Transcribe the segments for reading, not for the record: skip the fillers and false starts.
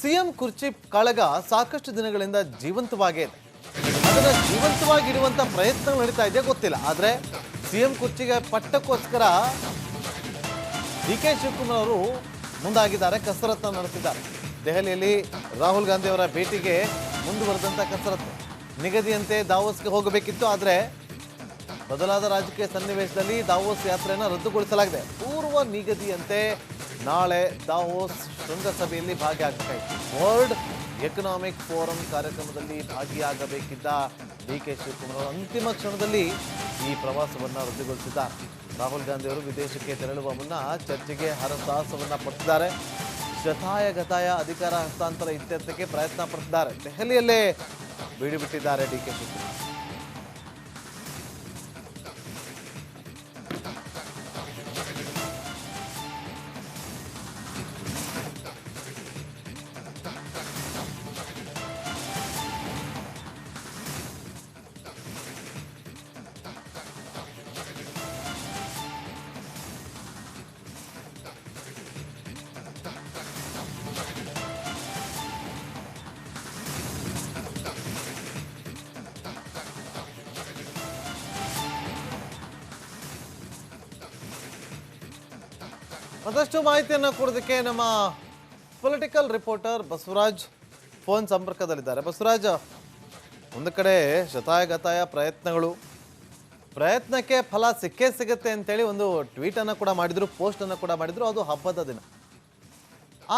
CM ಕುರ್ಚಿ ಕಾಳಗ ಸಾಕಷ್ಟು ದಿನಗಳಿಂದ ಜೀವಂತವಾಗೇ ಇದೆ. ಅದನ್ನು ಜೀವಂತವಾಗಿಡುವಂಥ ಪ್ರಯತ್ನಗಳು ನಡೀತಾ ಇದೆ ಗೊತ್ತಿಲ್ಲ. ಆದರೆ ಸಿಎಂ ಕುರ್ಚಿಗೆ ಪಟ್ಟಕ್ಕೋಸ್ಕರ ಡಿ.ಕೆ. ಶಿವಕುಮಾರ್ ಅವರು ಮುಂದಾಗಿದ್ದಾರೆ, ಕಸರತ್ತು ನಡೆಸಿದ್ದಾರೆ. ದೆಹಲಿಯಲ್ಲಿ ರಾಹುಲ್ ಗಾಂಧಿ ಅವರ ಭೇಟಿಗೆ ಮುಂದುವರೆದಂಥ ಕಸರತ್ತು. ನಿಗದಿಯಂತೆ ದಾವೋಸ್ಗೆ ಹೋಗಬೇಕಿತ್ತು, ಆದರೆ ಬದಲಾದ ರಾಜಕೀಯ ಸನ್ನಿವೇಶದಲ್ಲಿ ದಾವೋಸ್ ಯಾತ್ರೆಯನ್ನು ರದ್ದುಗೊಳಿಸಲಾಗಿದೆ. ಪೂರ್ವ ನಿಗದಿಯಂತೆ ನಾಳೆ ದಾವೋಸ್ ಶೃಂಗಸಭೆಯಲ್ಲಿ ಭಾಗಿಯಾಗಬೇಕಾಯಿತು. ವರ್ಲ್ಡ್ ಎಕನಾಮಿಕ್ ಫೋರಂ ಕಾರ್ಯಕ್ರಮದಲ್ಲಿ ಭಾಗಿಯಾಗಬೇಕಿದ್ದ ಡಿ.ಕೆ. ಶಿವಕುಮಾರ್ ಅವರು ಅಂತಿಮ ಕ್ಷಣದಲ್ಲಿ ಈ ಪ್ರವಾಸವನ್ನು ರದ್ದುಗೊಳಿಸಿದ್ದಾರೆ. ರಾಹುಲ್ ಗಾಂಧಿ ಅವರು ವಿದೇಶಕ್ಕೆ ತೆರಳುವ ಮುನ್ನ ಚರ್ಚೆಗೆ ಹರಸಾಹಸವನ್ನು ಪಟ್ಟಿದ್ದಾರೆ. ಶತಾಯಗತಾಯ ಅಧಿಕಾರ ಹಸ್ತಾಂತರ ಇತ್ಯರ್ಥಕ್ಕೆ ಪ್ರಯತ್ನ ಪಟ್ಟಿದ್ದಾರೆ. ದೆಹಲಿಯಲ್ಲೇ ಬೀಡುಬಿಟ್ಟಿದ್ದಾರೆ ಡಿ.ಕೆ. ಶಿವಕುಮಾರ್. ಮತ್ತಷ್ಟು ಮಾಹಿತಿಯನ್ನು ಕೊಡೋದಕ್ಕೆ ನಮ್ಮ ಪೊಲಿಟಿಕಲ್ ರಿಪೋರ್ಟರ್ ಬಸವರಾಜ್ ಫೋನ್ ಸಂಪರ್ಕದಲ್ಲಿದ್ದಾರೆ. ಬಸವರಾಜ್, ಒಂದು ಕಡೆ ಶತಾಯಗತಾಯ ಪ್ರಯತ್ನಕ್ಕೆ ಫಲ ಸಿಕ್ಕೇ ಸಿಗುತ್ತೆ ಅಂತೇಳಿ ಒಂದು ಟ್ವೀಟನ್ನು ಕೂಡ ಮಾಡಿದ್ರು, ಪೋಸ್ಟನ್ನು ಕೂಡ ಮಾಡಿದ್ರು. ಅದು ಹಬ್ಬದ ದಿನ.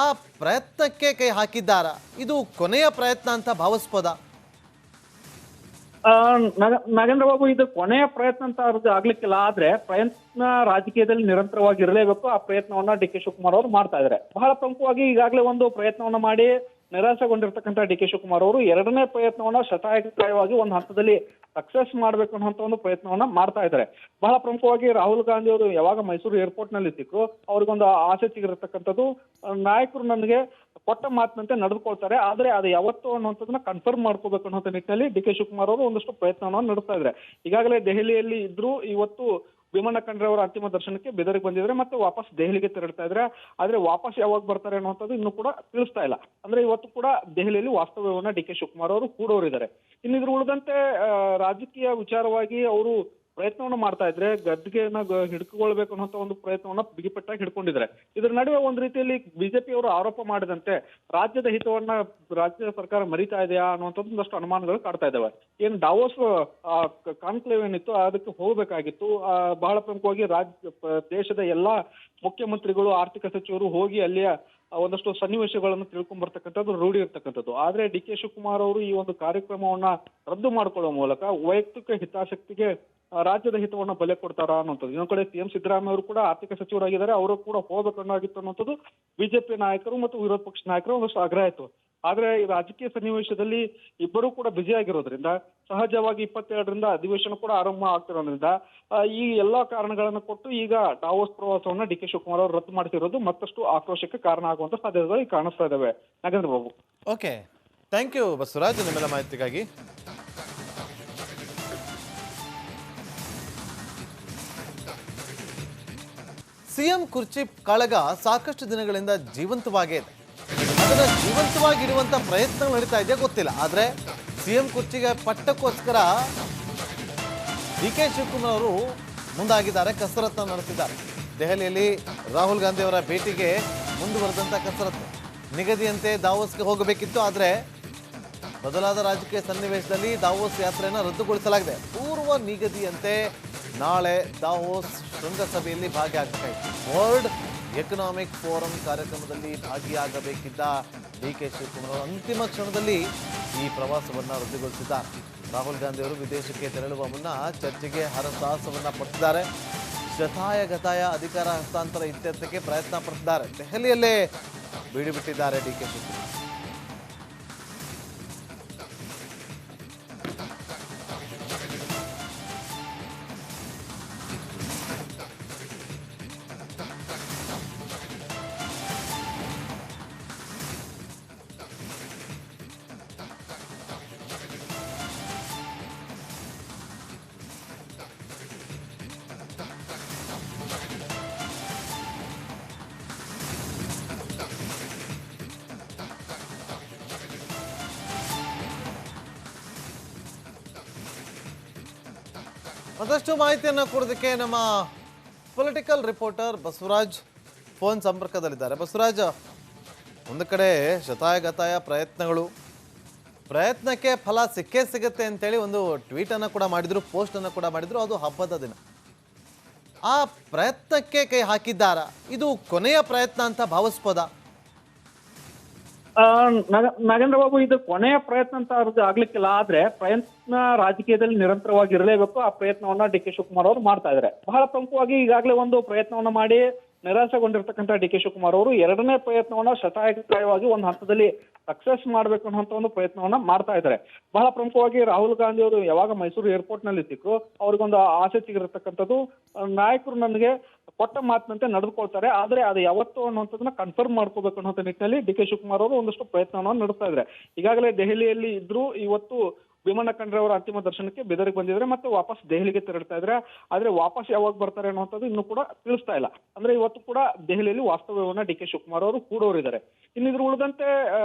ಆ ಪ್ರಯತ್ನಕ್ಕೆ ಕೈ ಹಾಕಿದ್ದಾರಾ? ಇದು ಕೊನೆಯ ಪ್ರಯತ್ನ ಅಂತ ಭಾವಿಸ್ಬೋದಾ? ನಾಗೇಂದ್ರ ಬಾಬು, ಇದು ಕೊನೆಯ ಪ್ರಯತ್ನ ಅಂತ ಆಗ್ಲಿಕ್ಕಿಲ್ಲ. ಆದ್ರೆ ಪ್ರಯತ್ನ ರಾಜಕೀಯದಲ್ಲಿ ನಿರಂತರವಾಗಿ ಇರಲೇಬೇಕು. ಆ ಪ್ರಯತ್ನವನ್ನ ಡಿ.ಕೆ. ಶಿವಕುಮಾರ್ ಅವರು ಮಾಡ್ತಾ ಇದ್ದಾರೆ. ಬಹಳ ಪ್ರಮುಖವಾಗಿ ಈಗಾಗಲೇ ಒಂದು ಪ್ರಯತ್ನವನ್ನ ಮಾಡಿ ನಿರಾಶೆಗೊಂಡಿರ್ತಕ್ಕಂಥ ಡಿ.ಕೆ. ಶಿವಕುಮಾರ್ ಅವರು ಎರಡನೇ ಪ್ರಯತ್ನವನ್ನ ಶತಾಯಗತಾಯವಾಗಿ ಒಂದು ಹಂತದಲ್ಲಿ ಸಕ್ಸಸ್ ಮಾಡ್ಬೇಕು ಅನ್ನೋ ಒಂದು ಪ್ರಯತ್ನವನ್ನ ಮಾಡ್ತಾ ಇದ್ದಾರೆ. ಬಹಳ ಪ್ರಮುಖವಾಗಿ ರಾಹುಲ್ ಗಾಂಧಿ ಅವರು ಯಾವಾಗ ಮೈಸೂರು ಏರ್ಪೋರ್ಟ್ ನಲ್ಲಿ ಸಿಕ್ಕರು, ಅವ್ರಿಗೊಂದು ಆಸೆ ಸಿಗಿರತಕ್ಕಂಥದ್ದು, ನಾಯಕರು ನನಗೆ ಕೊಟ್ಟ ಮಾತಿನಂತೆ ನಡೆದುಕೊಳ್ತಾರೆ, ಆದ್ರೆ ಅದು ಯಾವತ್ತು ಅನ್ನುವಂಥದ್ದನ್ನ ಕನ್ಫರ್ಮ್ ಮಾಡ್ಕೋಬೇಕು ಅನ್ನೋ ನಿಟ್ಟಿನಲ್ಲಿ ಡಿ.ಕೆ. ಶಿವಕುಮಾರ್ ಅವರು ಒಂದಷ್ಟು ಪ್ರಯತ್ನವನ್ನು ನಡೆಸ್ತಾ ಇದ್ದಾರೆ. ಈಗಾಗಲೇ ದೆಹಲಿಯಲ್ಲಿ ಇದ್ರು, ಇವತ್ತು ಭೀಮಣ್ಣ ಖಂಡ್ರೆ ಅವರ ಅಂತಿಮ ದರ್ಶನಕ್ಕೆ ಬೆದರಿಗೆ ಬಂದಿದ್ರೆ ಮತ್ತೆ ವಾಪಸ್ ದೆಹಲಿಗೆ ತೆರಳ್ತಾ ಇದ್ರೆ. ಆದ್ರೆ ವಾಪಸ್ ಯಾವಾಗ ಬರ್ತಾರೆ ಅನ್ನುವಂಥದ್ದು ಇನ್ನೂ ಕೂಡ ತಿಳಿಸ್ತಾ ಇಲ್ಲ. ಅಂದ್ರೆ ಇವತ್ತು ಕೂಡ ದೆಹಲಿಯಲ್ಲಿ ವಾಸ್ತವ್ಯವನ್ನ ಡಿ.ಕೆ. ಶಿವಕುಮಾರ್ ಅವರು ಕೂಡೋರಿದ್ದಾರೆ. ಇನ್ನಿದ್ರ ಉಳಿದಂತೆ ರಾಜಕೀಯ ವಿಚಾರವಾಗಿ ಅವರು ಪ್ರಯತ್ನವನ್ನು ಮಾಡ್ತಾ ಇದ್ರೆ, ಗದ್ಗೆನ ಹಿಡ್ಕೊಳ್ಬೇಕು ಅನ್ನೋ ಒಂದು ಪ್ರಯತ್ನವನ್ನ ಬಿಗಿಪಟ್ಟಾಗಿ ಹಿಡ್ಕೊಂಡಿದ್ದಾರೆ. ಇದರ ನಡುವೆ ಒಂದ್ ರೀತಿಯಲ್ಲಿ ಬಿಜೆಪಿ ಅವರು ಆರೋಪ ಮಾಡಿದಂತೆ ರಾಜ್ಯದ ಹಿತವನ್ನ ರಾಜ್ಯ ಸರ್ಕಾರ ಮರಿತಾ ಇದೆಯಾ ಅನ್ನುವಂಥದ್ದು ಒಂದಷ್ಟು ಅನುಮಾನಗಳು ಕಾಡ್ತಾ ಇದ್ದಾವೆ. ಏನು ದಾವೋಸ್ ಕಾನ್ಕ್ಲೇವ್ ಏನಿತ್ತು ಅದಕ್ಕೆ ಹೋಗ್ಬೇಕಾಗಿತ್ತು. ಬಹಳ ಪ್ರಮುಖವಾಗಿ ದೇಶದ ಎಲ್ಲಾ ಮುಖ್ಯಮಂತ್ರಿಗಳು, ಆರ್ಥಿಕ ಸಚಿವರು ಹೋಗಿ ಅಲ್ಲಿಯ ಒಂದಷ್ಟು ಸನ್ನಿವೇಶಗಳನ್ನು ತಿಳ್ಕೊಂಡ್ ಬರ್ತಕ್ಕಂಥದ್ದು ರೂಢಿ ಇರ್ತಕ್ಕಂಥದ್ದು. ಆದ್ರೆ ಡಿ.ಕೆ. ಶಿವಕುಮಾರ್ ಅವರು ಈ ಒಂದು ಕಾರ್ಯಕ್ರಮವನ್ನ ರದ್ದು ಮಾಡಿಕೊಳ್ಳುವ ಮೂಲಕ ವೈಯಕ್ತಿಕ ಹಿತಾಸಕ್ತಿಗೆ ರಾಜ್ಯದ ಹಿತವನ್ನ ಬಲೆ ಕೊಡ್ತಾರಾ ಅನ್ನೋಂಥದ್ದು. ಇನ್ನೊಂದ್ ಕಡೆ ಸಿಎಂ ಸಿದ್ದರಾಮಯ್ಯ ಅವರು ಕೂಡ ಆರ್ಥಿಕ ಸಚಿವರಾಗಿದ್ದಾರೆ, ಅವರು ಕೂಡ ಹೋಗಬೇಕಾಗಿತ್ತು ಅನ್ನೋಂಥದ್ದು ಬಿಜೆಪಿ ನಾಯಕರು ಮತ್ತು ವಿರೋಧ ಪಕ್ಷ ನಾಯಕರು ಒಂದಷ್ಟು ಆಗ್ರಹ ಇತ್ತು. ಆದ್ರೆ ಈ ರಾಜಕೀಯ ಸನ್ನಿವೇಶದಲ್ಲಿ ಇಬ್ಬರೂ ಕೂಡ ಬ್ಯುಸಿ ಆಗಿರೋದ್ರಿಂದ, ಸಹಜವಾಗಿ 22ರಿಂದ ಅಧಿವೇಶನ ಕೂಡ ಆರಂಭ ಆಗ್ತಿರೋದ್ರಿಂದ ಈ ಎಲ್ಲಾ ಕಾರಣಗಳನ್ನು ಕೊಟ್ಟು ಈಗ ದಾವೋಸ್ ಪ್ರವಾಸವನ್ನ ಡಿ.ಕೆ. ಶಿವಕುಮಾರ್ ಅವರು ರದ್ದು ಮಾಡ್ತಿರೋದು ಮತ್ತಷ್ಟು ಆಕ್ರೋಶಕ್ಕೆ ಕಾರಣ ಆಗುವಂತ ಸಾಧ್ಯತೆಗಳು ಕಾಣಿಸ್ತಾ ಇದಾವೆ. Nagendra Babu. Okay, thank you Basavaraj ನಿಮ್ಮೆಲ್ಲ ಮಾಹಿತಿಗಾಗಿ. ಸಿಎಂ ಕುರ್ಚಿ ಕಾಳಗ ಸಾಕಷ್ಟು ದಿನಗಳಿಂದ ಜೀವಂತವಾಗೇ ಇದೆ. ಅದನ್ನು ಜೀವಂತವಾಗಿಡುವಂಥ ಪ್ರಯತ್ನಗಳು ನಡೀತಾ ಇದೆ ಗೊತ್ತಿಲ್ಲ. ಆದರೆ ಸಿಎಂ ಕುರ್ಚಿಗೆ ಪಟ್ಟಕ್ಕೋಸ್ಕರ ಡಿ.ಕೆ. ಶಿವಕುಮಾರ್ ಅವರು ಮುಂದಾಗಿದ್ದಾರೆ, ಕಸರತ್ತು ನಡೆಸಿದ್ದಾರೆ. ದೆಹಲಿಯಲ್ಲಿ ರಾಹುಲ್ ಗಾಂಧಿ ಅವರ ಭೇಟಿಗೆ ಮುಂದುವರೆದಂಥ ಕಸರತ್ತು. ನಿಗದಿಯಂತೆ ದಾವೋಸ್ಗೆ ಹೋಗಬೇಕಿತ್ತು, ಆದರೆ ಬದಲಾದ ರಾಜಕೀಯ ಸನ್ನಿವೇಶದಲ್ಲಿ ದಾವೋಸ್ ಯಾತ್ರೆಯನ್ನು ರದ್ದುಗೊಳಿಸಲಾಗಿದೆ. ಪೂರ್ವ ನಿಗದಿಯಂತೆ ನಾಳೆ ದಾವೋಸ್ ಶೃಂಗಸಭೆಯಲ್ಲಿ ಭಾಗಿಯಾಗಬೇಕಾಯಿತು. ವರ್ಲ್ಡ್ ಎಕನಾಮಿಕ್ ಫೋರಂ ಕಾರ್ಯಕ್ರಮದಲ್ಲಿ ಭಾಗಿಯಾಗಬೇಕಿದ್ದ ಡಿ.ಕೆ. ಶಿವಕುಮಾರ್ ಅವರು ಅಂತಿಮ ಕ್ಷಣದಲ್ಲಿ ಈ ಪ್ರವಾಸವನ್ನು ರದ್ದುಗೊಳಿಸಿದ್ದಾರೆ. ರಾಹುಲ್ ಗಾಂಧಿ ಅವರು ವಿದೇಶಕ್ಕೆ ತೆರಳುವ ಮುನ್ನ ಚರ್ಚೆಗೆ ಹರಸಾಹಸವನ್ನು ಪಟ್ಟಿದ್ದಾರೆ. ಶತಾಯಗತಾಯ ಅಧಿಕಾರ ಹಸ್ತಾಂತರ ಇತ್ಯರ್ಥಕ್ಕೆ ಪ್ರಯತ್ನ ಪಟ್ಟಿದ್ದಾರೆ. ದೆಹಲಿಯಲ್ಲೇ ಬೀಡುಬಿಟ್ಟಿದ್ದಾರೆ ಡಿ.ಕೆ. ಶಿವಕುಮಾರ್. ಮತ್ತಷ್ಟು ಮಾಹಿತಿಯನ್ನು ಕೊಡೋದಕ್ಕೆ ನಮ್ಮ ಪೊಲಿಟಿಕಲ್ ರಿಪೋರ್ಟರ್ ಬಸವರಾಜ್ ಫೋನ್ ಸಂಪರ್ಕದಲ್ಲಿದ್ದಾರೆ. ಬಸವರಾಜ್, ಒಂದು ಕಡೆ ಶತಾಯಗತಾಯ ಪ್ರಯತ್ನಕ್ಕೆ ಫಲ ಸಿಕ್ಕೇ ಸಿಗುತ್ತೆ ಅಂತೇಳಿ ಒಂದು ಟ್ವೀಟನ್ನು ಕೂಡ ಮಾಡಿದ್ರು, ಪೋಸ್ಟನ್ನು ಕೂಡ ಮಾಡಿದ್ರು. ಅದು ಹಬ್ಬದ ದಿನ. ಆ ಪ್ರಯತ್ನಕ್ಕೆ ಕೈ ಹಾಕಿದ್ದಾರಾ? ಇದು ಕೊನೆಯ ಪ್ರಯತ್ನ ಅಂತ ಭಾವಿಸ್ಬೋದಾ? ನಾಗೇಂದ್ರ ಬಾಬು, ಇದು ಕೊನೆಯ ಪ್ರಯತ್ನ ಅಂತ ಅವ್ರದ್ದು ಆಗ್ಲಿಕ್ಕಿಲ್ಲ. ಆದ್ರೆ ಪ್ರಯತ್ನ ರಾಜಕೀಯದಲ್ಲಿ ನಿರಂತರವಾಗಿ ಇರಲೇಬೇಕು. ಆ ಪ್ರಯತ್ನವನ್ನ ಡಿ ಕೆ ಶಿವಕುಮಾರ್ ಅವರು ಮಾಡ್ತಾ ಇದ್ದಾರೆ. ಬಹಳ ಪ್ರಮುಖವಾಗಿ ಈಗಾಗಲೇ ಒಂದು ಪ್ರಯತ್ನವನ್ನ ಮಾಡಿ ನಿರಾಸೆಗೊಂಡಿರ್ತಕ್ಕಂಥ ಡಿ ಕೆ ಶಿವಕುಮಾರ್ ಅವರು ಎರಡನೇ ಪ್ರಯತ್ನವನ್ನ ಶತಾಯಗತಾಯವಾಗಿ ಒಂದು ಹಂತದಲ್ಲಿ ಸಕ್ಸಸ್ ಮಾಡ್ಬೇಕು ಅನ್ನೋ ಒಂದು ಪ್ರಯತ್ನವನ್ನ ಮಾಡ್ತಾ ಇದ್ದಾರೆ. ಬಹಳ ಪ್ರಮುಖವಾಗಿ ರಾಹುಲ್ ಗಾಂಧಿ ಅವರು ಯಾವಾಗ ಮೈಸೂರು ಏರ್ಪೋರ್ಟ್ ನಲ್ಲಿ ಸಿಕ್ಕರು, ಅವ್ರಿಗೊಂದು ಆಸೆ ಸಿಗಿರತಕ್ಕಂಥದ್ದು, ನಾಯಕರು ನನಗೆ ಕೊಟ್ಟ ಮಾತಿನಂತೆ ನಡೆದುಕೊಳ್ತಾರೆ, ಆದ್ರೆ ಅದು ಯಾವತ್ತು ಅನ್ನುವಂಥದ್ದನ್ನ ಕನ್ಫರ್ಮ್ ಮಾಡ್ಕೋಬೇಕು ಅನ್ನೋ ನಿಟ್ಟಿನಲ್ಲಿ ಡಿ ಕೆ ಶಿವಕುಮಾರ್ ಅವರು ಒಂದಷ್ಟು ಪ್ರಯತ್ನವನ್ನು ನಡೆಸ್ತಾ ಇದ್ದಾರೆ. ಈಗಾಗಲೇ ದೆಹಲಿಯಲ್ಲಿ ಇದ್ರು, ಇವತ್ತು ಭೀಮಣ್ಣ ಖಂಡ್ರೆ ಅವರ ಅಂತಿಮ ದರ್ಶನಕ್ಕೆ ಬೆದರಿಗೆ ಬಂದಿದ್ರೆ ಮತ್ತೆ ವಾಪಸ್ ದೆಹಲಿಗೆ ತೆರಳ್ತಾ ಇದ್ರೆ. ಆದ್ರೆ ವಾಪಸ್ ಯಾವಾಗ ಬರ್ತಾರೆ ಅನ್ನುವಂಥದ್ದು ಇನ್ನೂ ಕೂಡ ತಿಳಿಸ್ತಾ ಇಲ್ಲ. ಅಂದ್ರೆ ಇವತ್ತು ಕೂಡ ದೆಹಲಿಯಲ್ಲಿ ವಾಸ್ತವ್ಯವನ್ನ ಡಿ ಕೆ ಶಿವಕುಮಾರ್ ಅವರು ಕೂಡೋರಿದ್ದಾರೆ. ಇನ್ನಿದ್ರ ಉಳಿದಂತೆ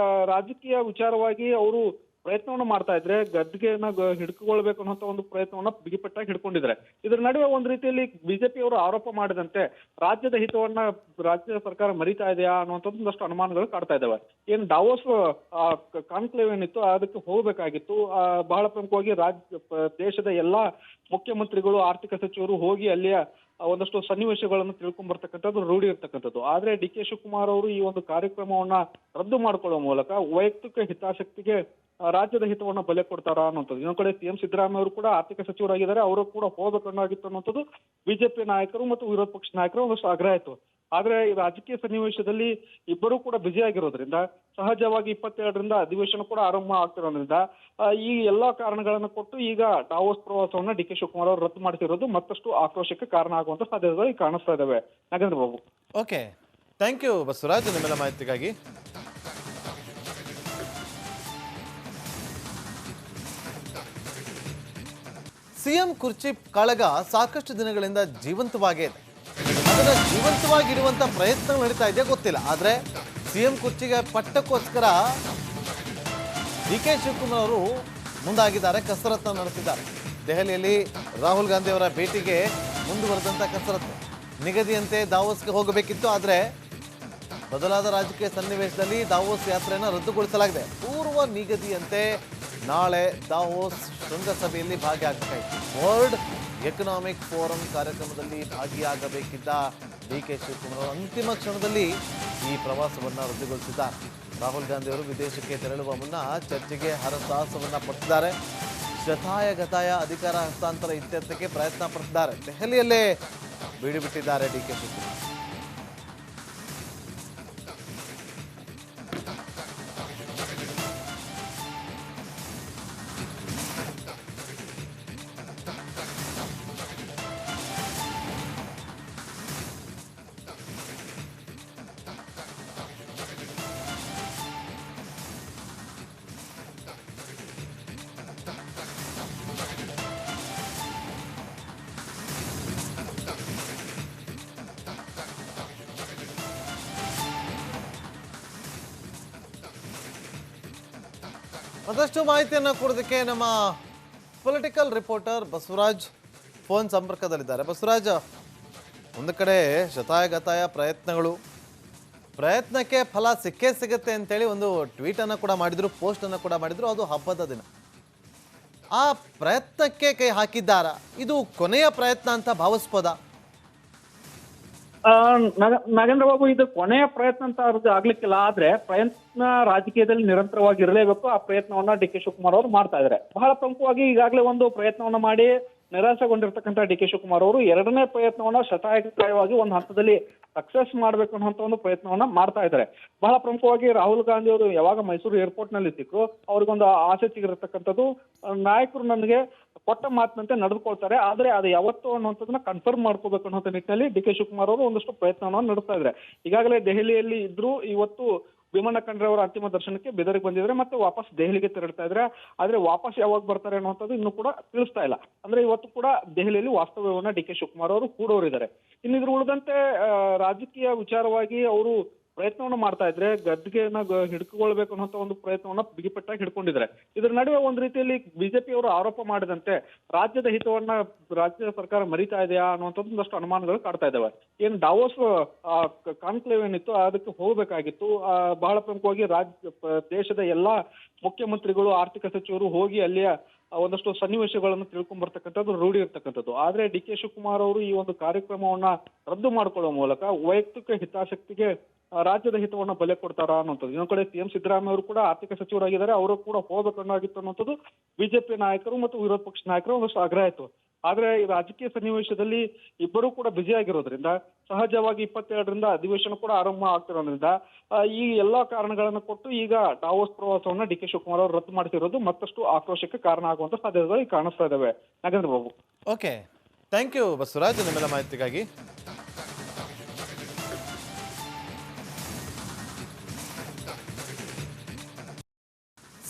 ರಾಜಕೀಯ ವಿಚಾರವಾಗಿ ಅವರು ಪ್ರಯತ್ನವನ್ನು ಮಾಡ್ತಾ ಇದ್ರೆ, ಗದ್ಗೆನ ಹಿಡ್ಕೊಳ್ಬೇಕು ಅನ್ನೋ ಒಂದು ಪ್ರಯತ್ನವನ್ನ ಬಿಗಿಪಟ್ಟಾಗಿ ಹಿಡ್ಕೊಂಡಿದ್ದಾರೆ. ಇದರ ನಡುವೆ ಒಂದು ರೀತಿಯಲ್ಲಿ ಬಿಜೆಪಿ ಅವರು ಆರೋಪ ಮಾಡಿದಂತೆ ರಾಜ್ಯದ ಹಿತವನ್ನ ರಾಜ್ಯ ಸರ್ಕಾರ ಮರಿತಾ ಇದೆಯಾ ಅನ್ನುವಂಥದ್ದು ಒಂದಷ್ಟು ಅನುಮಾನಗಳು ಕಾಡ್ತಾ ಇದ್ದಾವೆ. ಏನ್ ಡಾವೋಸ್ ಕಾನ್ಕ್ಲೇವ್ ಏನಿತ್ತು ಅದಕ್ಕೆ ಹೋಗ್ಬೇಕಾಗಿತ್ತು. ಬಹಳ ಪ್ರಮುಖವಾಗಿ ದೇಶದ ಎಲ್ಲಾ ಮುಖ್ಯಮಂತ್ರಿಗಳು, ಆರ್ಥಿಕ ಸಚಿವರು ಹೋಗಿ ಅಲ್ಲಿಯ ಒಂದಷ್ಟು ಸನ್ನಿವೇಶಗಳನ್ನು ತಿಳ್ಕೊಂಡ್ ಬರ್ತಕ್ಕಂಥದ್ದು ರೂಢಿ ಇರ್ತಕ್ಕಂಥದ್ದು. ಆದ್ರೆ ಡಿ ಕೆ ಶಿವಕುಮಾರ್ ಅವರು ಈ ಒಂದು ಕಾರ್ಯಕ್ರಮವನ್ನ ರದ್ದು ಮಾಡಿಕೊಳ್ಳುವ ಮೂಲಕ ವೈಯಕ್ತಿಕ ಹಿತಾಸಕ್ತಿಗೆ ರಾಜ್ಯದ ಹಿತವನ್ನ ಬಲೆ ಕೊಡ್ತಾರಾ ಅನ್ನೋಂಥದ್ದು. ಇನ್ನೊಂದು ಕಡೆ ಸಿಎಂ ಸಿದ್ದರಾಮಯ್ಯ ಅವರು ಕೂಡ ಆರ್ಥಿಕ ಸಚಿವರಾಗಿದ್ದಾರೆ, ಅವರು ಕೂಡ ಹೋಗಬೇಕಾಗಿತ್ತು ಅನ್ನೋಂಥದ್ದು ಬಿಜೆಪಿ ನಾಯಕರು ಮತ್ತು ವಿರೋಧ ಪಕ್ಷ ನಾಯಕರು ಒಂದಷ್ಟು ಆಗ್ರಹ ಇತ್ತು. ಆದ್ರೆ ಈ ರಾಜಕೀಯ ಸನ್ನಿವೇಶದಲ್ಲಿ ಇಬ್ಬರು ಕೂಡ ಬ್ಯುಸಿ ಆಗಿರೋದ್ರಿಂದ, ಸಹಜವಾಗಿ 22ರಿಂದ ಅಧಿವೇಶನ ಕೂಡ ಆರಂಭ ಆಗ್ತಿರೋದ್ರಿಂದ ಈ ಎಲ್ಲಾ ಕಾರಣಗಳನ್ನು ಕೊಟ್ಟು ಈಗ ಡಾವೋಸ್ ಪ್ರವಾಸವನ್ನ ಡಿ ಕೆ ಶಿವಕುಮಾರ್ ಅವರು ರದ್ದು ಮಾಡ್ತಿರೋದು ಮತ್ತಷ್ಟು ಆಕ್ರೋಶಕ್ಕೆ ಕಾರಣ ಆಗುವಂತ ಸಾಧ್ಯತೆಗಳು ಈಗ ಕಾಣಿಸ್ತಾ ಇದಾವೆ. Nagendra Babu, okay, thank you Basavaraj ನಿಮ್ಮೆಲ್ಲ ಮಾಹಿತಿಗಾಗಿ. ಸಿಎಂ ಕುರ್ಚಿ ಕಾಳಗ ಸಾಕಷ್ಟು ದಿನಗಳಿಂದ ಜೀವಂತವಾಗೇ ಇದೆ. ಅದನ್ನ ಜೀವಂತವಾಗಿರುವಂತ ಪ್ರಯತ್ನಗಳು ನಡೀತಾ ಇದೆ ಗೊತ್ತಿಲ್ಲ. ಆದ್ರೆ ಸಿಎಂ ಕುರ್ಚಿಗೆ ಪಟ್ಟಕ್ಕೋಸ್ಕರ ಡಿ ಕೆ ಶಿವಕುಮಾರ್ ಅವರು ಮುಂದಾಗಿದ್ದಾರೆ, ಕಸರತ್ತು ನಡೆಸಿದ್ದಾರೆ. ದೆಹಲಿಯಲ್ಲಿ ರಾಹುಲ್ ಗಾಂಧಿ ಅವರ ಭೇಟಿಗೆ ಮುಂದುವರೆದಂತ ಕಸರತ್ತು. ನಿಗದಿಯಂತೆ ದಾವೋಸ್ಗೆ ಹೋಗಬೇಕಿತ್ತು, ಆದರೆ ಬದಲಾದ ರಾಜಕೀಯ ಸನ್ನಿವೇಶದಲ್ಲಿ ದಾವೋಸ್ ಯಾತ್ರೆಯನ್ನು ರದ್ದುಗೊಳಿಸಲಾಗಿದೆ. ಪೂರ್ವ ನಿಗದಿಯಂತೆ ನಾಳೆ ದಾವೋಸ್ ಶೃಂಗಸಭೆಯಲ್ಲಿ ಭಾಗಿಯಾಗಬೇಕಾಯಿತು. ವರ್ಲ್ಡ್ ಎಕನಾಮಿಕ್ ಫೋರಂ ಕಾರ್ಯಕ್ರಮದಲ್ಲಿ ಭಾಗಿಯಾಗಬೇಕಿದ್ದ ಡಿ ಕೆ ಶಿವಕುಮಾರ್ ಅಂತಿಮ ಕ್ಷಣದಲ್ಲಿ ಈ ಪ್ರವಾಸವನ್ನು ರದ್ದುಗೊಳಿಸಿದ್ದಾರೆ. ರಾಹುಲ್ ಗಾಂಧಿ ಅವರು ವಿದೇಶಕ್ಕೆ ತೆರಳುವ ಮುನ್ನ ಚರ್ಚೆಗೆ ಹರಸಾಹಸವನ್ನ ಪಟ್ಟಿದ್ದಾರೆ. ಶತಾಯಗತಾಯ ಅಧಿಕಾರ ಹಸ್ತಾಂತರ ಇತ್ಯರ್ಥಕ್ಕೆ ಪ್ರಯತ್ನ ಪಟ್ಟಿದ್ದಾರೆ. ದೆಹಲಿಯಲ್ಲೇ ಬೀಡು ಬಿಟ್ಟಿದ್ದಾರೆ ಡಿ ಕೆ ಶಿವಕುಮಾರ್. ಮತ್ತಷ್ಟು ಮಾಹಿತಿಯನ್ನು ಕೊಡೋದಕ್ಕೆ ನಮ್ಮ ಪೊಲಿಟಿಕಲ್ ರಿಪೋರ್ಟರ್ ಬಸವರಾಜ್ ಫೋನ್ ಸಂಪರ್ಕದಲ್ಲಿದ್ದಾರೆ. ಬಸವರಾಜ್, ಒಂದು ಕಡೆ ಶತಾಯಗತಾಯ ಪ್ರಯತ್ನಕ್ಕೆ ಫಲ ಸಿಕ್ಕೇ ಸಿಗುತ್ತೆ ಅಂತೇಳಿ ಒಂದು ಟ್ವೀಟನ್ನು ಕೂಡ ಮಾಡಿದ್ರು, ಪೋಸ್ಟನ್ನು ಕೂಡ ಮಾಡಿದ್ರು. ಅದು ಹಬ್ಬದ ದಿನ. ಆ ಪ್ರಯತ್ನಕ್ಕೆ ಕೈ ಹಾಕಿದ್ದಾರಾ? ಇದು ಕೊನೆಯ ಪ್ರಯತ್ನ ಅಂತ ಭಾವಿಸ್ಬೋದಾ? ನಾಗೇಂದ್ರ ಬಾಬು, ಇದು ಕೊನೆಯ ಪ್ರಯತ್ನ ಅಂತ ಅವ್ರದ್ದು ಆಗ್ಲಿಕ್ಕಿಲ್ಲ. ಆದ್ರೆ ಪ್ರಯತ್ನ ರಾಜಕೀಯದಲ್ಲಿ ನಿರಂತರವಾಗಿ ಇರಲೇಬೇಕು. ಆ ಪ್ರಯತ್ನವನ್ನ ಡಿ ಕೆ ಶಿವಕುಮಾರ್ ಅವರು ಮಾಡ್ತಾ ಇದ್ದಾರೆ. ಬಹಳ ಪ್ರಮುಖವಾಗಿ ಈಗಾಗಲೇ ಒಂದು ಪ್ರಯತ್ನವನ್ನ ಮಾಡಿ ನಿರಾಸೆಗೊಂಡಿರ್ತಕ್ಕಂಥ ಡಿ ಕೆ ಶಿವಕುಮಾರ್ ಅವರು ಎರಡನೇ ಪ್ರಯತ್ನವನ್ನ ಶತಾಯಗತಾಯವಾಗಿ ಒಂದು ಹಂತದಲ್ಲಿ ಸಕ್ಸಸ್ ಮಾಡ್ಬೇಕು ಅನ್ನೋ ಒಂದು ಪ್ರಯತ್ನವನ್ನ ಮಾಡ್ತಾ ಇದ್ದಾರೆ. ಬಹಳ ಪ್ರಮುಖವಾಗಿ ರಾಹುಲ್ ಗಾಂಧಿ ಅವರು ಯಾವಾಗ ಮೈಸೂರು ಏರ್ಪೋರ್ಟ್ ನಲ್ಲಿ ಸಿಕ್ಕರು, ಅವ್ರಿಗೊಂದು ಆಸೆ ಸಿಗಿರತಕ್ಕಂಥದ್ದು, ನಾಯಕರು ನನಗೆ ಕೊಟ್ಟ ಮಾತಿನಂತೆ ನಡೆದುಕೊಳ್ತಾರೆ, ಆದ್ರೆ ಅದು ಯಾವತ್ತು ಅನ್ನುವಂಥದ್ದನ್ನ ಕನ್ಫರ್ಮ್ ಮಾಡ್ಕೋಬೇಕು ಅನ್ನೋ ನಿಟ್ಟಿನಲ್ಲಿ ಡಿ ಕೆ ಶಿವಕುಮಾರ್ ಅವರು ಒಂದಷ್ಟು ಪ್ರಯತ್ನವನ್ನು ನಡೆಸ್ತಾ ಇದ್ದಾರೆ. ಈಗಾಗಲೇ ದೆಹಲಿಯಲ್ಲಿ ಇದ್ರು, ಇವತ್ತು ಭೀಮಣ್ಣ ಖಂಡ್ರೆ ಅವರ ಅಂತಿಮ ದರ್ಶನಕ್ಕೆ ಬೆದರಿಗೆ ಬಂದಿದ್ರೆ ಮತ್ತೆ ವಾಪಸ್ ದೆಹಲಿಗೆ ತೆರಳ್ತಾ ಇದ್ರೆ. ಆದ್ರೆ ವಾಪಸ್ ಯಾವಾಗ ಬರ್ತಾರೆ ಅನ್ನುವಂಥದ್ದು ಇನ್ನೂ ಕೂಡ ತಿಳಿಸ್ತಾ ಇಲ್ಲ. ಅಂದ್ರೆ ಇವತ್ತು ಕೂಡ ದೆಹಲಿಯಲ್ಲಿ ವಾಸ್ತವ್ಯವನ್ನ ಡಿ ಕೆ ಶಿವಕುಮಾರ್ ಅವರು ಕೂಡೋರಿದ್ದಾರೆ. ಇನ್ನಿದ್ರ ಉಳಿದಂತೆ ರಾಜಕೀಯ ವಿಚಾರವಾಗಿ ಅವರು ಪ್ರಯತ್ನವನ್ನು ಮಾಡ್ತಾ ಇದ್ರೆ ಗದ್ದುಗೆನ ಹಿಡ್ಕೊಳ್ಬೇಕು ಅನ್ನೋ ಒಂದು ಪ್ರಯತ್ನವನ್ನ ಬಿಗಿಪಟ್ಟಾಗಿ ಹಿಡ್ಕೊಂಡಿದ್ದಾರೆ. ಇದರ ನಡುವೆ ಒಂದ್ ರೀತಿಯಲ್ಲಿ ಬಿಜೆಪಿ ಅವರು ಆರೋಪ ಮಾಡಿದಂತೆ ರಾಜ್ಯದ ಹಿತವನ್ನ ರಾಜ್ಯ ಸರ್ಕಾರ ಮರಿತಾ ಇದೆಯಾ ಅನ್ನುವಂಥದ್ದು ಒಂದಷ್ಟು ಅನುಮಾನಗಳು ಕಾಡ್ತಾ ಇದ್ದಾವೆ. ಏನ್ ಡಾವೋಸ್ ಕಾನ್ಕ್ಲೇವ್ ಏನಿತ್ತು ಅದಕ್ಕೆ ಹೋಗ್ಬೇಕಾಗಿತ್ತು. ಬಹಳ ಪ್ರಮುಖವಾಗಿ ದೇಶದ ಎಲ್ಲಾ ಮುಖ್ಯಮಂತ್ರಿಗಳು, ಆರ್ಥಿಕ ಸಚಿವರು ಹೋಗಿ ಅಲ್ಲಿಯ ಒಂದಷ್ಟು ಸನ್ನಿವೇಶಗಳನ್ನು ತಿಳ್ಕೊಂಡ್ ಬರ್ತಕ್ಕಂಥದ್ದು ರೂಢಿ ಇರ್ತಕ್ಕಂಥದ್ದು. ಆದ್ರೆ ಡಿ ಕೆ ಶಿವಕುಮಾರ್ ಅವರು ಈ ಒಂದು ಕಾರ್ಯಕ್ರಮವನ್ನ ರದ್ದು ಮಾಡಿಕೊಳ್ಳುವ ಮೂಲಕ ವೈಯಕ್ತಿಕ ಹಿತಾಸಕ್ತಿಗೆ ರಾಜ್ಯದ ಹಿತವನ್ನ ಬಲೆ ಕೊಡ್ತಾರಾ ಅನ್ನುವಂಥದ್ದು. ಇನ್ನೊಂದು ಕಡೆ ಸಿಎಂ ಸಿದ್ದರಾಮಯ್ಯ ಅವರು ಕೂಡ ಆರ್ಥಿಕ ಸಚಿವರಾಗಿದ್ದಾರೆ, ಅವರು ಕೂಡ ಹೋಗಬೇಕಾಗಿತ್ತು ಅನ್ನುವಂಥದ್ದು ಬಿಜೆಪಿ ನಾಯಕರು ಮತ್ತು ವಿರೋಧ ಪಕ್ಷ ನಾಯಕರು ಒಂದಷ್ಟು ಆಗ್ರಹ ಇತ್ತು. ಆದ್ರೆ ಈ ರಾಜಕೀಯ ಸನ್ನಿವೇಶದಲ್ಲಿ ಇಬ್ಬರು ಕೂಡ ಬ್ಯುಸಿ ಆಗಿರೋದ್ರಿಂದ ಸಹಜವಾಗಿ 22ರಿಂದ ಅಧಿವೇಶನ ಕೂಡ ಆರಂಭ ಆಗ್ತಿರೋದ್ರಿಂದ ಈ ಎಲ್ಲಾ ಕಾರಣಗಳನ್ನು ಕೊಟ್ಟು ಈಗ ಡಾವೋಸ್ ಪ್ರವಾಸವನ್ನ ಡಿ ಕೆ ಶಿವಕುಮಾರ್ ಅವರು ರದ್ದು ಮಾಡ್ತಿರೋದು ಮತ್ತಷ್ಟು ಆಕ್ರೋಶಕ್ಕೆ ಕಾರಣ ಆಗುವಂತ ಸಾಧ್ಯತೆಗಳು ಈಗ ಕಾಣಿಸ್ತಾ ಇದಾವೆ. Nagendra Babu. Okay, thank you Basavaraj ನಿಮ್ಮೆಲ್ಲ ಮಾಹಿತಿಗಾಗಿ.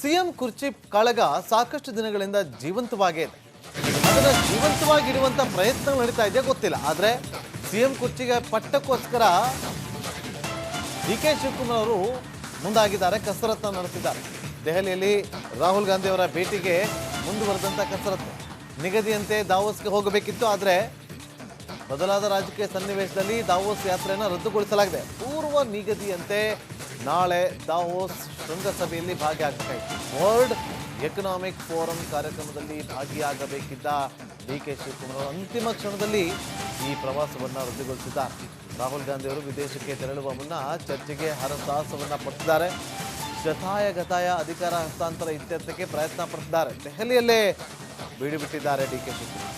ಸಿಎಂ ಕುರ್ಚಿ ಕಾಳಗ ಸಾಕಷ್ಟು ದಿನಗಳಿಂದ ಜೀವಂತವಾಗೇ ಇದೆ. ಅದನ್ನ ಜೀವಂತವಾಗಿಡುವಂತ ಪ್ರಯತ್ನ ನಡೀತಾ ಇದೆಯಾ ಗೊತ್ತಿಲ್ಲ. ಆದ್ರೆ ಸಿಎಂ ಕುರ್ಚಿಗೆ ಪಟ್ಟಕ್ಕೋಸ್ಕರ ಡಿ ಕೆ ಶಿವಕುಮಾರ್ ಅವರು ಮುಂದಾಗಿದ್ದಾರೆ, ಕಸರತ್ತ ನಡೆಸಿದ್ದಾರೆ. ದೆಹಲಿಯಲ್ಲಿ ರಾಹುಲ್ ಗಾಂಧಿ ಅವರ ಭೇಟಿಗೆ ಮುಂದುವರೆದಂತ ಕಸರತ್ತು. ನಿಗದಿಯಂತೆ ದಾವೋಸ್ಗೆ ಹೋಗಬೇಕಿತ್ತು, ಆದರೆ ಬದಲಾದ ರಾಜಕೀಯ ಸನ್ನಿವೇಶದಲ್ಲಿ ದಾವೋಸ್ ಯಾತ್ರೆಯನ್ನು ರದ್ದುಗೊಳಿಸಲಾಗಿದೆ. ಪೂರ್ವ ನಿಗದಿಯಂತೆ ನಾಳೆ ದಾವೋಸ್ ಶೃಂಗಸಭೆಯಲ್ಲಿ ಭಾಗಿಯಾಗಬೇಕಾಯಿತು. ವರ್ಲ್ಡ್ ಎಕನಾಮಿಕ್ ಫೋರಂ ಕಾರ್ಯಕ್ರಮದಲ್ಲಿ ಭಾಗಿಯಾಗಬೇಕಿದ್ದ ಡಿ ಕೆ ಶಿವಕುಮಾರ್ ಅವರು ಅಂತಿಮ ಕ್ಷಣದಲ್ಲಿ ಈ ಪ್ರವಾಸವನ್ನು ರದ್ದುಗೊಳಿಸಿದ್ದಾರೆ. ರಾಹುಲ್ ಗಾಂಧಿ ಅವರು ವಿದೇಶಕ್ಕೆ ತೆರಳುವ ಮುನ್ನ ಚರ್ಚೆಗೆ ಹರಸಾಹಸವನ್ನ ಪಟ್ಟಿದ್ದಾರೆ. ಶತಾಯಗತಾಯ ಅಧಿಕಾರ ಹಸ್ತಾಂತರ ಇತ್ಯರ್ಥಕ್ಕೆ ಪ್ರಯತ್ನ ಪಟ್ಟಿದ್ದಾರೆ. ದೆಹಲಿಯಲ್ಲೇ ಬೀಡು ಬಿಟ್ಟಿದ್ದಾರೆ ಡಿ ಕೆ ಶಿವಕುಮಾರ್.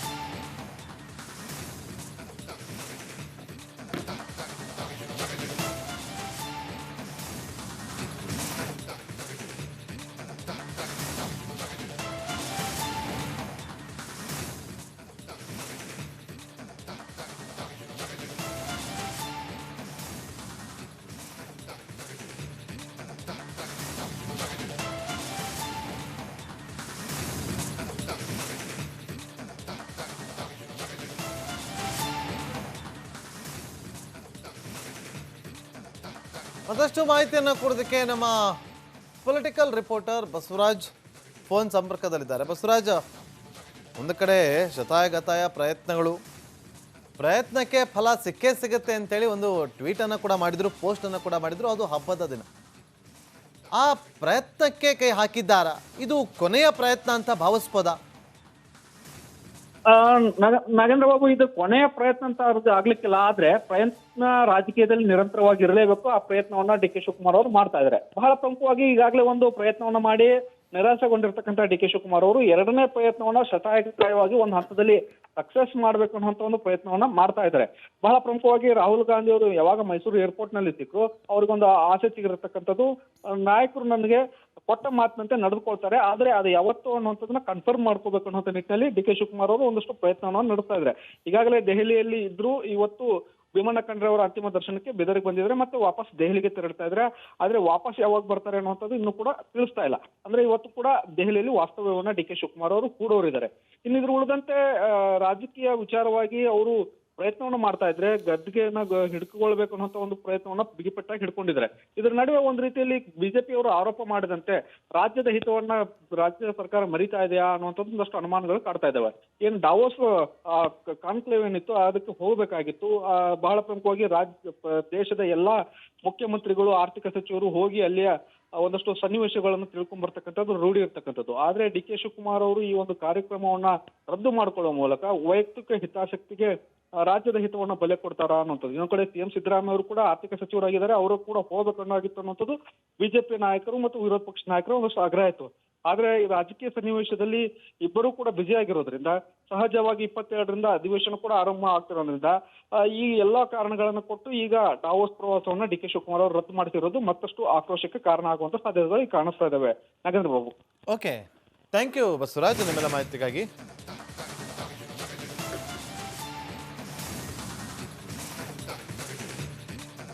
ಮತ್ತಷ್ಟು ಮಾಹಿತಿಯನ್ನು ಕೊಡೋದಕ್ಕೆ ನಮ್ಮ ಪೊಲಿಟಿಕಲ್ ರಿಪೋರ್ಟರ್ ಬಸವರಾಜ್ ಫೋನ್ ಸಂಪರ್ಕದಲ್ಲಿದ್ದಾರೆ. ಬಸವರಾಜ್, ಒಂದು ಕಡೆ ಶತಾಯಗತಾಯ ಪ್ರಯತ್ನಕ್ಕೆ ಫಲ ಸಿಕ್ಕೇ ಸಿಗುತ್ತೆ ಅಂತೇಳಿ ಒಂದು ಟ್ವೀಟನ್ನು ಕೂಡ ಮಾಡಿದ್ರು, ಪೋಸ್ಟನ್ನು ಕೂಡ ಮಾಡಿದ್ರು. ಅದು ಹಬ್ಬದ ದಿನ. ಆ ಪ್ರಯತ್ನಕ್ಕೆ ಕೈ ಹಾಕಿದ್ದಾರಾ? ಇದು ಕೊನೆಯ ಪ್ರಯತ್ನ ಅಂತ ಭಾವಿಸ್ಬೋದಾ? ನಾಗೇಂದ್ರ ಬಾಬು, ಇದು ಕೊನೆಯ ಪ್ರಯತ್ನ ಅಂತ ಆಗ್ಲಿಕ್ಕಿಲ್ಲ. ಆದ್ರೆ ಪ್ರಯತ್ನ ರಾಜಕೀಯದಲ್ಲಿ ನಿರಂತರವಾಗಿ ಇರಲೇಬೇಕು. ಆ ಪ್ರಯತ್ನವನ್ನ ಡಿ ಕೆ ಶಿವಕುಮಾರ್ ಅವರು ಮಾಡ್ತಾ ಇದ್ದಾರೆ. ಬಹಳ ಪ್ರಮುಖವಾಗಿ ಈಗಾಗಲೇ ಒಂದು ಪ್ರಯತ್ನವನ್ನ ಮಾಡಿ ನಿರಾಸೆಗೊಂಡಿರ್ತಕ್ಕಂಥ ಡಿ ಕೆ ಶಿವಕುಮಾರ್ ಅವರು ಎರಡನೇ ಪ್ರಯತ್ನವನ್ನ ಶತಾಯಗತಾಯವಾಗಿ ಒಂದು ಹಂತದಲ್ಲಿ ಸಕ್ಸಸ್ ಮಾಡ್ಬೇಕು ಅನ್ನೋ ಒಂದು ಪ್ರಯತ್ನವನ್ನ ಮಾಡ್ತಾ ಇದ್ದಾರೆ. ಬಹಳ ಪ್ರಮುಖವಾಗಿ ರಾಹುಲ್ ಗಾಂಧಿ ಅವರು ಯಾವಾಗ ಮೈಸೂರು ಏರ್ಪೋರ್ಟ್ ನಲ್ಲಿ ಸಿಕ್ಕರು, ಅವ್ರಿಗೊಂದು ಆಸೆ ಸಿಗಿರತಕ್ಕಂಥದ್ದು, ನಾಯಕರು ನನಗೆ ಕೊಟ್ಟ ಮಾತಿನಂತೆ ನಡೆದುಕೊಳ್ತಾರೆ, ಆದ್ರೆ ಅದು ಯಾವತ್ತು ಅನ್ನುವಂಥದ್ದನ್ನ ಕನ್ಫರ್ಮ್ ಮಾಡ್ಕೋಬೇಕು ಅನ್ನೋ ನಿಟ್ಟಿನಲ್ಲಿ ಡಿ ಕೆ ಶಿವಕುಮಾರ್ ಅವರು ಒಂದಷ್ಟು ಪ್ರಯತ್ನವನ್ನು ನಡೆಸ್ತಾ ಇದ್ದಾರೆ. ಈಗಾಗಲೇ ದೆಹಲಿಯಲ್ಲಿ ಇದ್ರು, ಇವತ್ತು ಭೀಮಣ್ಣ ಖಂಡ್ರೆ ಅವರ ಅಂತಿಮ ದರ್ಶನಕ್ಕೆ ಬೆದರಿಗೆ ಬಂದಿದ್ರೆ ಮತ್ತೆ ವಾಪಸ್ ದೆಹಲಿಗೆ ತೆರಳ್ತಾ ಇದ್ರೆ. ಆದ್ರೆ ವಾಪಸ್ ಯಾವಾಗ ಬರ್ತಾರೆ ಅನ್ನುವಂಥದ್ದು ಇನ್ನೂ ಕೂಡ ತಿಳಿಸ್ತಾ ಇಲ್ಲ. ಅಂದ್ರೆ ಇವತ್ತು ಕೂಡ ದೆಹಲಿಯಲ್ಲಿ ವಾಸ್ತವ್ಯವನ್ನ ಡಿ ಕೆ ಶಿವಕುಮಾರ್ ಅವರು ಕೂಡೋರಿದ್ದಾರೆ. ಇನ್ನಿದ್ರ ಉಳಿದಂತೆ ರಾಜಕೀಯ ವಿಚಾರವಾಗಿ ಅವರು ಪ್ರಯತ್ನವನ್ನು ಮಾಡ್ತಾ ಇದ್ರೆ ಗದ್ದುಗೆನ ಹಿಡ್ಕೊಳ್ಬೇಕು ಅನ್ನೋ ಒಂದು ಪ್ರಯತ್ನವನ್ನ ಬಿಗಿಪಟ್ಟಾಗಿ ಹಿಡ್ಕೊಂಡಿದ್ದಾರೆ. ಇದರ ನಡುವೆ ಒಂದ್ ರೀತಿಯಲ್ಲಿ ಬಿಜೆಪಿ ಅವರು ಆರೋಪ ಮಾಡಿದಂತೆ ರಾಜ್ಯದ ಹಿತವನ್ನ ರಾಜ್ಯ ಸರ್ಕಾರ ಮರಿತಾ ಇದೆಯಾ ಅನ್ನುವಂಥದ್ದು ಒಂದಷ್ಟು ಅನುಮಾನಗಳು ಕಾಡ್ತಾ ಇದ್ದಾವೆ. ಏನ್ ಡಾವೋಸ್ ಕಾನ್ಕ್ಲೇವ್ ಏನಿತ್ತು ಅದಕ್ಕೆ ಹೋಗ್ಬೇಕಾಗಿತ್ತು. ಬಹಳ ಪ್ರಮುಖವಾಗಿ ದೇಶದ ಎಲ್ಲಾ ಮುಖ್ಯಮಂತ್ರಿಗಳು, ಆರ್ಥಿಕ ಸಚಿವರು ಹೋಗಿ ಅಲ್ಲಿಯ ಒಂದಷ್ಟು ಸನ್ನಿವೇಶಗಳನ್ನು ತಿಳ್ಕೊಂಡ್ ಬರ್ತಕ್ಕಂಥದ್ದು ರೂಢಿ ಇರ್ತಕ್ಕಂಥದ್ದು. ಆದ್ರೆ ಡಿ ಕೆ ಶಿವಕುಮಾರ್ ಅವರು ಈ ಒಂದು ಕಾರ್ಯಕ್ರಮವನ್ನ ರದ್ದು ಮಾಡಿಕೊಳ್ಳುವ ಮೂಲಕ ವೈಯಕ್ತಿಕ ಹಿತಾಸಕ್ತಿಗೆ ರಾಜ್ಯದ ಹಿತವನ್ನ ಬಲೆ ಕೊಡ್ತಾರಾ ಅನ್ನುವಂಥದ್ದು. ಇನ್ನೊಂದು ಕಡೆ ಸಿಎಂ ಸಿದ್ದರಾಮಯ್ಯ ಅವರು ಕೂಡ ಆರ್ಥಿಕ ಸಚಿವರಾಗಿದ್ದಾರೆ, ಅವರು ಕೂಡ ಹೋಗಬೇಕಾಗಿತ್ತು ಅನ್ನುವಂಥದ್ದು ಬಿಜೆಪಿ ನಾಯಕರು ಮತ್ತು ವಿರೋಧ ಪಕ್ಷ ನಾಯಕರು ಒಂದಷ್ಟು ಆಗ್ರಹ ಇತ್ತು. ಆದ್ರೆ ಈ ರಾಜಕೀಯ ಸನ್ನಿವೇಶದಲ್ಲಿ ಇಬ್ಬರು ಕೂಡ ಬ್ಯುಸಿ ಆಗಿರೋದ್ರಿಂದ ಸಹಜವಾಗಿ 22ರಿಂದ ಅಧಿವೇಶನ ಕೂಡ ಆರಂಭ ಆಗ್ತಿರೋದ್ರಿಂದ ಈ ಎಲ್ಲಾ ಕಾರಣಗಳನ್ನು ಕೊಟ್ಟು ಈಗ ಡಾವೋಸ್ ಪ್ರವಾಸವನ್ನ ಡಿ ಕೆ ಶಿವಕುಮಾರ್ ಅವರು ರದ್ದು ಮಾಡ್ತಿರೋದು ಮತ್ತಷ್ಟು ಆಕ್ರೋಶಕ್ಕೆ ಕಾರಣ ಆಗುವಂತ ಸಾಧ್ಯತೆಗಳು ಈಗ ಕಾಣಿಸ್ತಾ ಇದಾವೆ. Nagendra Babu. Okay, thank you Basavaraj ನಿಮ್ಮೆಲ್ಲ ಮಾಹಿತಿಗಾಗಿ.